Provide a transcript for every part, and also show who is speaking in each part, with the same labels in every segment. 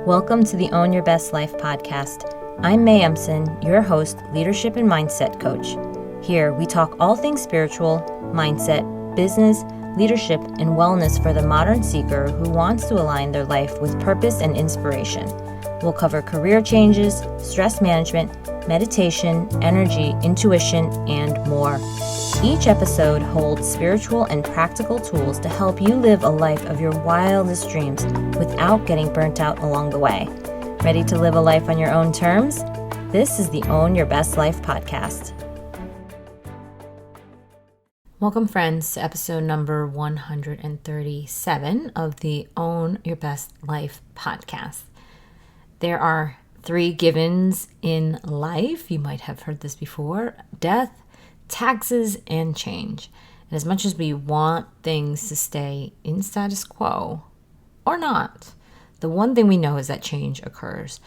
Speaker 1: Welcome to the Own Your Best Life podcast. I'm May Emson, your host, leadership and mindset coach. Here, we talk all things spiritual, mindset, business, leadership, and wellness for the modern seeker who wants to align their life with purpose and inspiration. We'll cover career changes, stress management, meditation, energy, intuition, and more. Each episode holds spiritual and practical tools to help you live a life of your wildest dreams without getting burnt out along the way. Ready to live a life on your own terms? This is the Own Your Best Life podcast. Welcome, friends, to episode number 137 of the Own Your Best Life podcast. There are 3 givens in life. You might have heard this before: death, taxes, and change. And as much as we want things to stay in status quo or not, the one thing we know is that change occurs.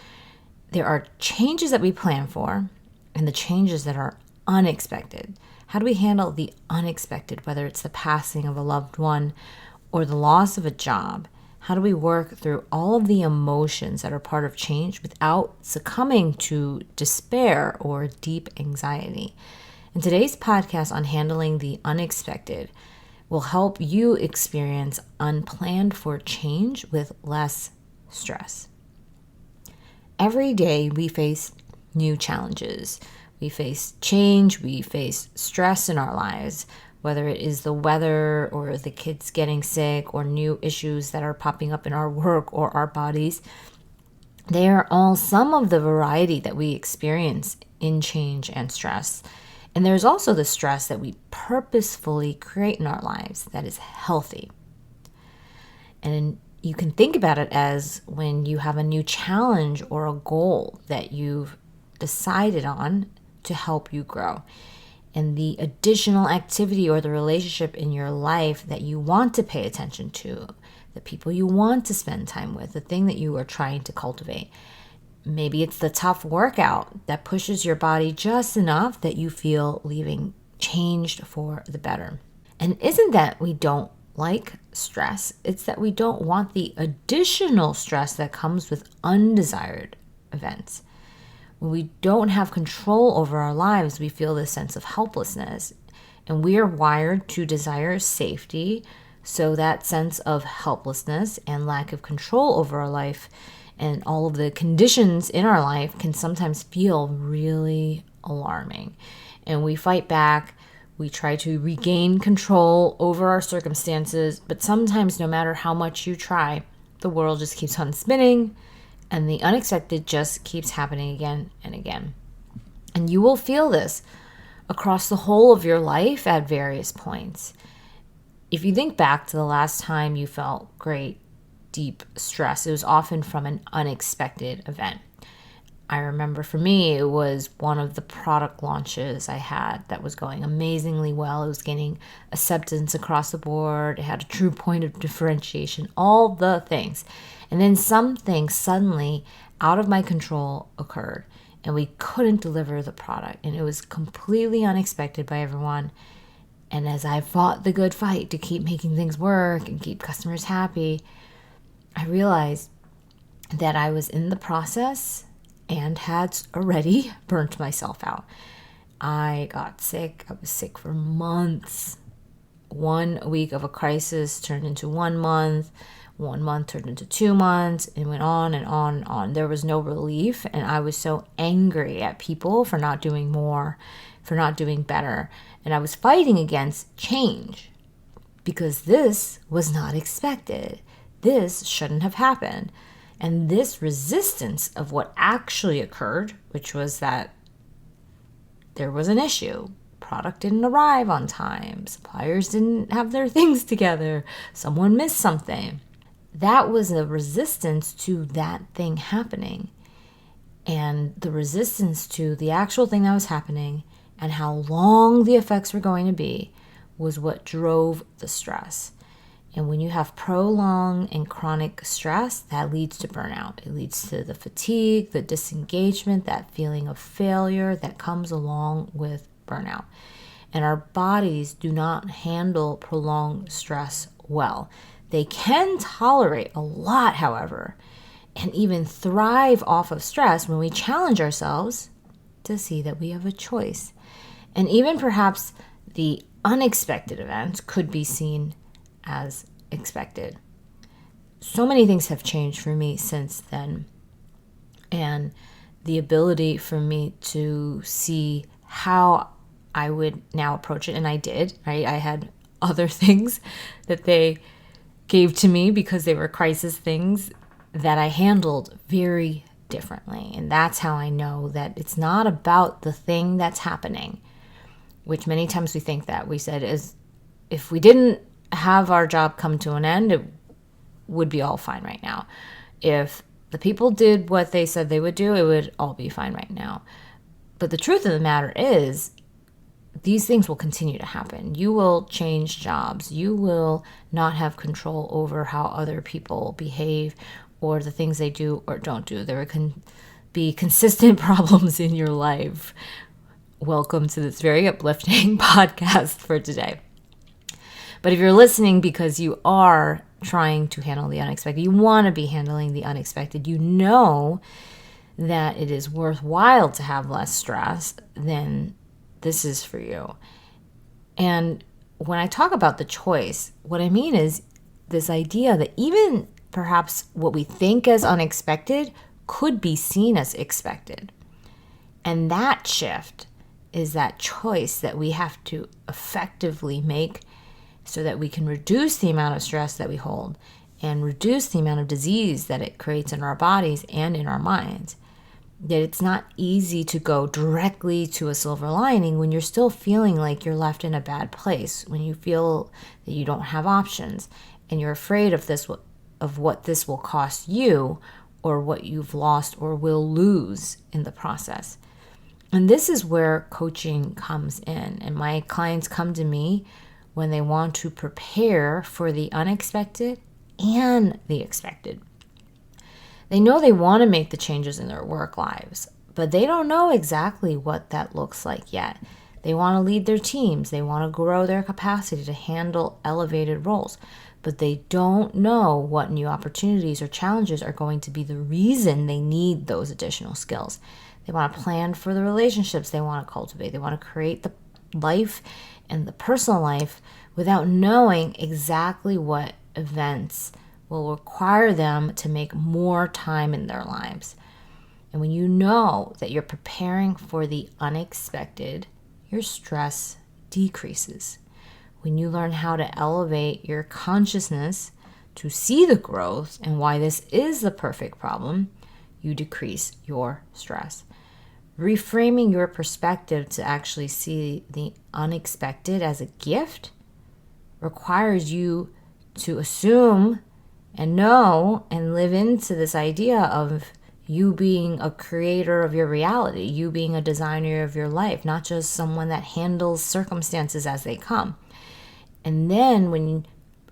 Speaker 1: There are changes that we plan for and the changes that are unexpected. How do we handle the unexpected, whether it's the passing of a loved one or the loss of a job? How do we work through all of the emotions that are part of change without succumbing to despair or deep anxiety? And today's podcast on handling the unexpected will help you experience unplanned for change with less stress. Every day we face new challenges. We face change, we face stress in our lives, whether it is the weather or the kids getting sick or new issues that are popping up in our work or our bodies. They are all some of the variety that we experience in change and stress. And there's also the stress that we purposefully create in our lives that is healthy. And you can think about it as when you have a new challenge or a goal that you've decided on to help you grow. And the additional activity or the relationship in your life that you want to pay attention to, the people you want to spend time with, the thing that you are trying to cultivate. Maybe it's the tough workout that pushes your body just enough that you feel leaving changed for the better. And isn't that we don't like stress? It's that we don't want the additional stress that comes with undesired events. When we don't have control over our lives, we feel this sense of helplessness. And we are wired to desire safety. So that sense of helplessness and lack of control over our life and all of the conditions in our life can sometimes feel really alarming. And we fight back. We try to regain control over our circumstances. But sometimes, no matter how much you try, the world just keeps on spinning. And the unexpected just keeps happening again and again. And you will feel this across the whole of your life at various points. If you think back to the last time you felt great, deep stress, it was often from an unexpected event. I remember for me, it was one of the product launches I had that was going amazingly well. It was gaining acceptance across the board. It had a true point of differentiation, all the things. And then something suddenly out of my control occurred and we couldn't deliver the product. And it was completely unexpected by everyone. And as I fought the good fight to keep making things work and keep customers happy, I realized that I was in the process and had already burnt myself out. I got sick. I was sick for months. 1 week of a crisis turned into 1 month. 1 month turned into 2 months. It went on and on and on. There was no relief. And I was so angry at people for not doing more, for not doing better. And I was fighting against change because this was not expected. This shouldn't have happened. And this resistance of what actually occurred, which was that there was an issue. Product didn't arrive on time. Suppliers didn't have their things together. Someone missed something. That was a resistance to that thing happening. And the resistance to the actual thing that was happening and how long the effects were going to be was what drove the stress. And when you have prolonged and chronic stress, that leads to burnout. It leads to the fatigue, the disengagement, that feeling of failure that comes along with burnout. And our bodies do not handle prolonged stress well. They can tolerate a lot, however, and even thrive off of stress when we challenge ourselves to see that we have a choice. And even perhaps the unexpected events could be seen as expected. So many things have changed for me since then. And the ability for me to see how I would now approach it, and I did, right? I had other things that they gave to me because they were crisis things that I handled very differently. And that's how I know that it's not about the thing that's happening, which many times we think that. We said, is if we didn't have our job come to an end, it would be all fine right now. If the people did what they said they would do, it would all be fine right now. But the truth of the matter is, these things will continue to happen. You will change jobs. You will not have control over how other people behave or the things they do or don't do. There can be consistent problems in your life. Welcome to this very uplifting podcast for today. But if you're listening because you are trying to handle the unexpected, you want to be handling the unexpected, you know that it is worthwhile to have less stress, then this is for you. And when I talk about the choice, what I mean is this idea that even perhaps what we think as unexpected could be seen as expected. And that shift is that choice that we have to effectively make so that we can reduce the amount of stress that we hold and reduce the amount of disease that it creates in our bodies and in our minds. That it's not easy to go directly to a silver lining when you're still feeling like you're left in a bad place, when you feel that you don't have options and you're afraid of what this will cost you or what you've lost or will lose in the process. And this is where coaching comes in. And my clients come to me when they want to prepare for the unexpected and the expected. They know they want to make the changes in their work lives, but they don't know exactly what that looks like yet. They want to lead their teams. They want to grow their capacity to handle elevated roles, but they don't know what new opportunities or challenges are going to be the reason they need those additional skills. They want to plan for the relationships they want to cultivate. They want to create the life and the personal life without knowing exactly what events will require them to make more time in their lives. And when you know that you're preparing for the unexpected, your stress decreases. When you learn how to elevate your consciousness to see the growth and why this is the perfect problem, you decrease your stress. Reframing your perspective to actually see the unexpected as a gift requires you to assume and know and live into this idea of you being a creator of your reality, you being a designer of your life, not just someone that handles circumstances as they come. And then when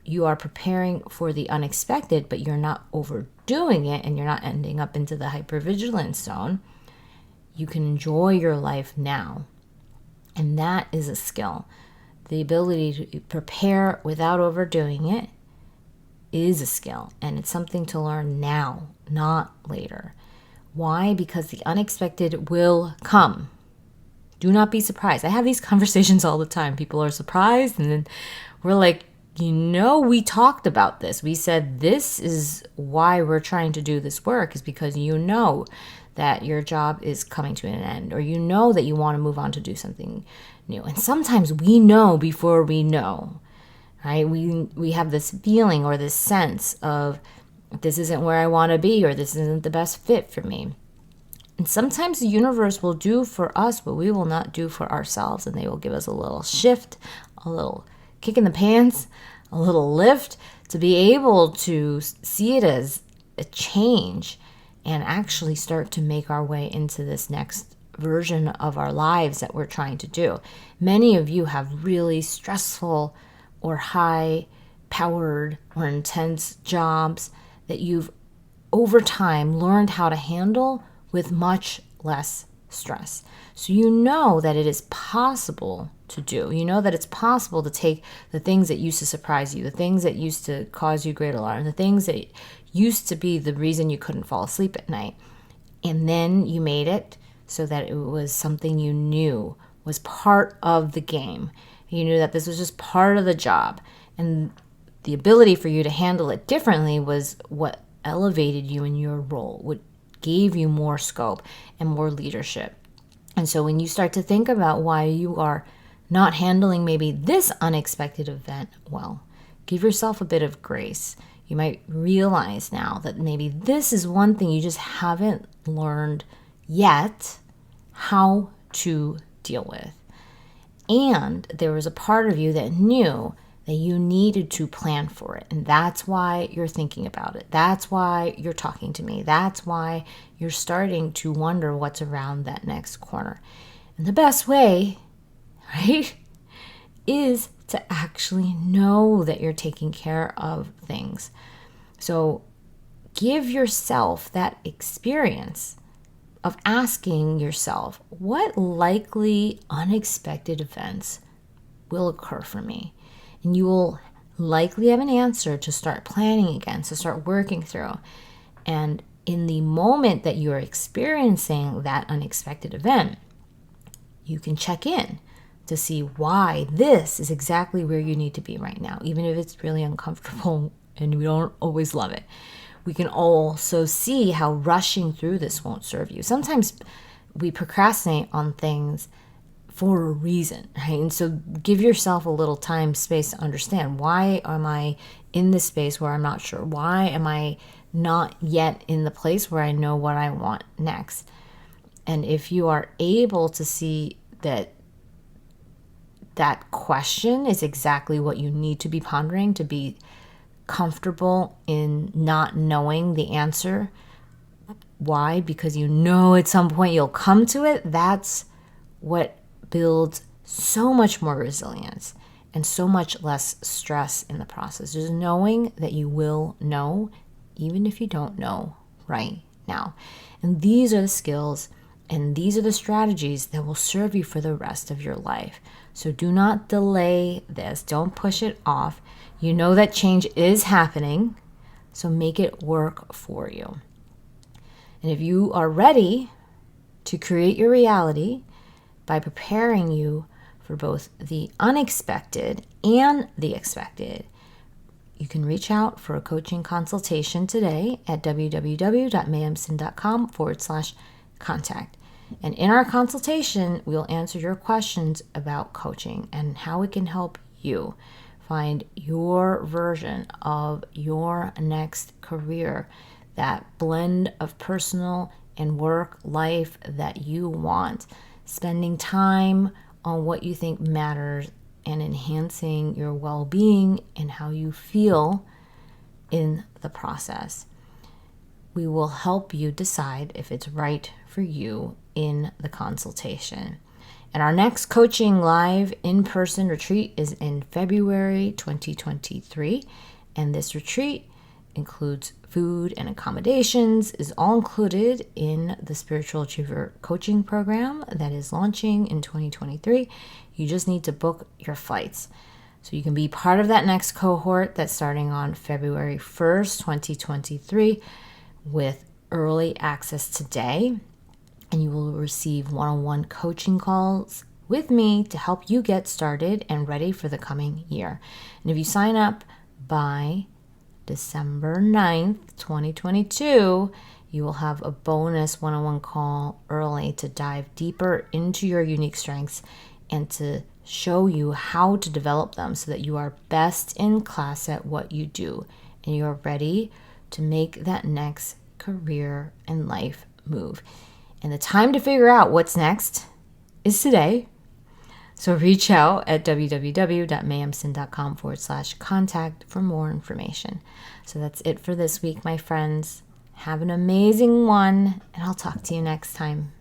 Speaker 1: you are preparing for the unexpected, but you're not overdoing it and you're not ending up into the hypervigilance zone, you can enjoy your life now. And that is a skill. The ability to prepare without overdoing it is a skill, and it's something to learn now, not later. Why? Because the unexpected will come. Do not be surprised. I have these conversations all the time. People are surprised, and then we're like, we talked about this. We said this is why we're trying to do this work, is because you know that your job is coming to an end, or you know that you want to move on to do something new. And sometimes we know before we know. Right? We have this feeling or this sense of this isn't where I want to be, or this isn't the best fit for me. And sometimes the universe will do for us what we will not do for ourselves, and they will give us a little shift, a little kick in the pants, a little lift to be able to see it as a change and actually start to make our way into this next version of our lives that we're trying to do. Many of you have really stressful or high-powered or intense jobs that you've, over time, learned how to handle with much less stress. So you know that it is possible to do. You know that it's possible to take the things that used to surprise you, the things that used to cause you great alarm, the things that used to be the reason you couldn't fall asleep at night. And then you made it so that it was something you knew was part of the game. You knew that this was just part of the job. And the ability for you to handle it differently was what elevated you in your role, what gave you more scope and more leadership. And so when you start to think about why you are not handling maybe this unexpected event well, give yourself a bit of grace. You might realize now that maybe this is one thing you just haven't learned yet how to deal with. And there was a part of you that knew that you needed to plan for it. And that's why you're thinking about it. That's why you're talking to me. That's why you're starting to wonder what's around that next corner. And the best way, right, is to actually know that you're taking care of things. So give yourself that experience of asking yourself, what likely unexpected events will occur for me? And you will likely have an answer to start planning against, to start working through. And in the moment that you are experiencing that unexpected event, you can check in to see why this is exactly where you need to be right now, even if it's really uncomfortable and we don't always love it. We can also see how rushing through this won't serve you. Sometimes we procrastinate on things for a reason, right? And so give yourself a little time, space to understand, why am I in this space where I'm not sure? Why am I not yet in the place where I know what I want next? And if you are able to see that that question is exactly what you need to be pondering to be comfortable in not knowing the answer, why? Because you know at some point you'll come to it. That's what builds so much more resilience and so much less stress in the process. Just knowing that you will know, even if you don't know right now. And these are the skills and these are the strategies that will serve you for the rest of your life. So do not delay this. Don't push it off. You know that change is happening, so make it work for you. And if you are ready to create your reality by preparing you for both the unexpected and the expected, you can reach out for a coaching consultation today at www.mayemson.com/contact. And in our consultation, we'll answer your questions about coaching and how it can help you find your version of your next career, that blend of personal and work life that you want, spending time on what you think matters and enhancing your well-being and how you feel in the process. We will help you decide if it's right for you in the consultation. And our next coaching live in-person retreat is in February 2023. And this retreat includes food and accommodations, is all included in the Spiritual Achiever coaching program that is launching in 2023. You just need to book your flights. So you can be part of that next cohort that's starting on February 1st, 2023 with early access today. And you will receive one-on-one coaching calls with me to help you get started and ready for the coming year. And if you sign up by December 9th, 2022, you will have a bonus one-on-one call early to dive deeper into your unique strengths and to show you how to develop them so that you are best in class at what you do and you are ready to make that next career and life move. And the time to figure out what's next is today. So reach out at www.mayemson.com/contact for more information. So that's it for this week, my friends. Have an amazing one, and I'll talk to you next time.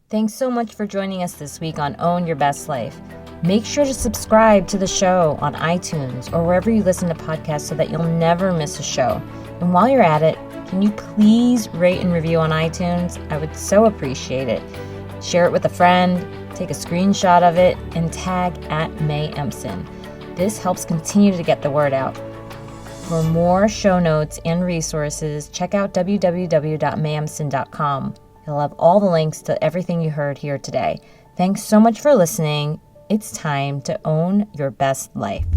Speaker 1: Thanks so much for joining us this week on Own Your Best Life. Make sure to subscribe to the show on iTunes or wherever you listen to podcasts so that you'll never miss a show. And while you're at it, can you please rate and review on iTunes? I would so appreciate it. Share it with a friend, take a screenshot of it, and tag @MayEmson. This helps continue to get the word out. For more show notes and resources, check out www.mayamson.com. You'll have all the links to everything you heard here today. Thanks so much for listening. It's time to own your best life.